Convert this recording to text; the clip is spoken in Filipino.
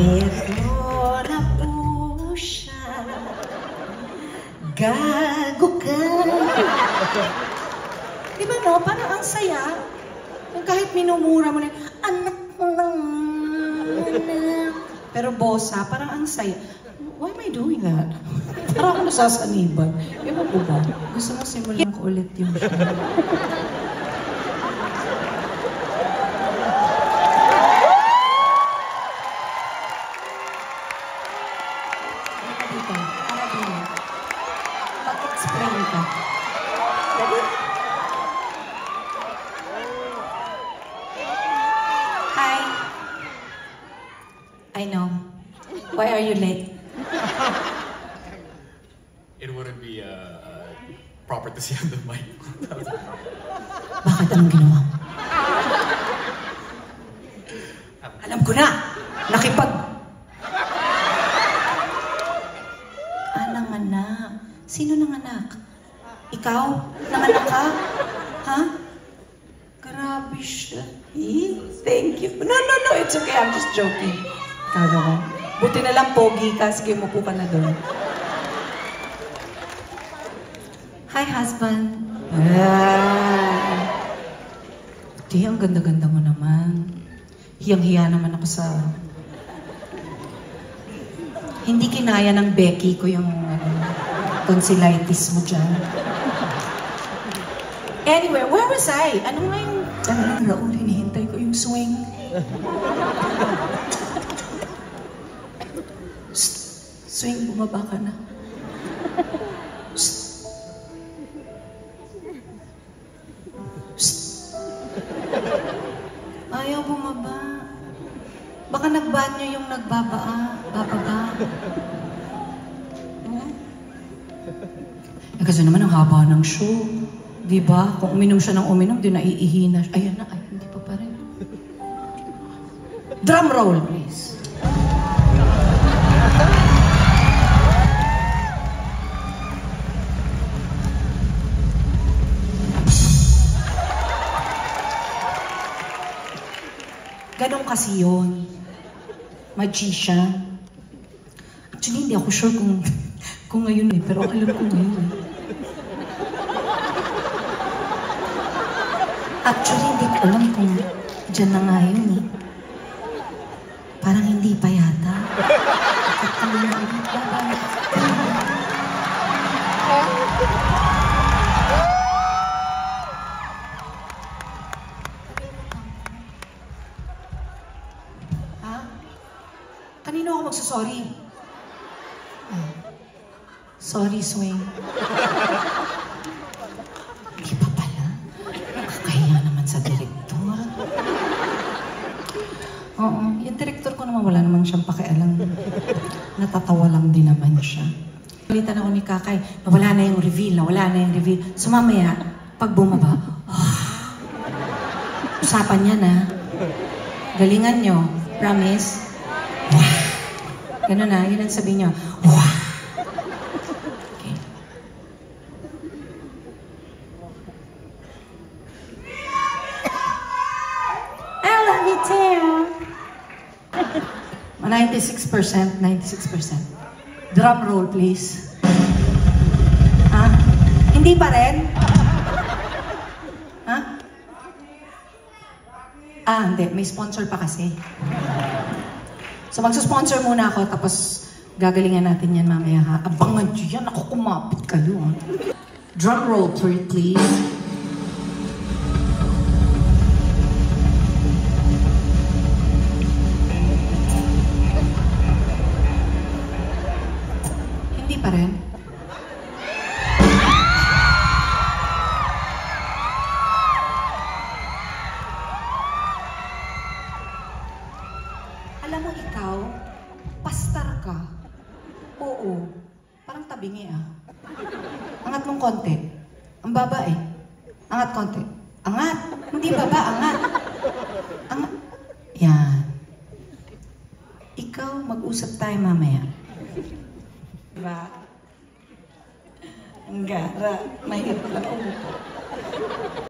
Pero na po siya. Gago ka. Diba no? Parang ang saya. Yung kahit minumura mo na, anak mo lang. Pero bossa, parang ang saya. Why am I doing that? Parang ako nasasaniban. Ewan ko ba? Gusto mo simulan ko ulit yung show. Mag-explain ka. Ready? Hi. I know. Why are you late? It wouldn't be proper to see on the mic. Bakit anong ginawa mo? Alam ko na! Nakipag... nanganak. Sino nanganak? Ikaw? Nanganak ka? Ha? Grabe siya. Thank you. No, it's okay. I'm just joking. Kala ko. Buti na lang pogi ka. Sige, mupo ka na doon. Hi, husband. Di, ang ganda-ganda mo naman. Hiyang-hiya naman ako sa... Hindi kinaya ng Becky ko yung tonsillitis mo dyan. Anyway, where was I? Ano nga yung... Raul, hinihintay ko yung swing. Swing, bumaba ka na. Ayaw bumaba. Baka nagbanyo yung bababa. Eh, kasi naman ang haba ng show. Diba? Kung uminom siya ng uminom, di naiihina siya. Ayan na, ay, hindi pa rin. Drum roll, please. Ganon kasi yun. Magician. Actually, hindi ako sure kung ngayon eh, pero alam ko ngayon eh. Actually, hindi ko alam kung dyan na nga yun eh. Parang hindi pa yata. Ha? Kanino ako magsasorry? Sorry, swing. Hindi pa pala. Nakakahiya naman sa direktor. Oo, yung direktor ko naman wala naman siyang pakialam. Natatawa lang din naman siya. Palitan ako ni Kakay, nawala na yung reveal. So mamaya, pag bumaba, usapan niya na. Galingan nyo. Promise? Ganun na, yun ang sabi niyo. Okay. I love you too. 96%. Drum roll, please. Ha? Hindi pa rin? Ha? Hindi. May sponsor pa kasi. So, magsusponsor muna ako, tapos gagalingan natin yan mamaya, ha? Abangan nyo yan. Ako, kumapit kayo, ha? Drum roll, please. Hindi pa rin? Alam mo ikaw, pastar ka. Oo. Parang tabingi ah. Angat mong konti. Ang baba eh. Angat konti. Angat. Hindi baba, angat. Angat. Yan. Ikaw, mag-usap tayo mamaya. Diba? Ang gara. Mahirap lang.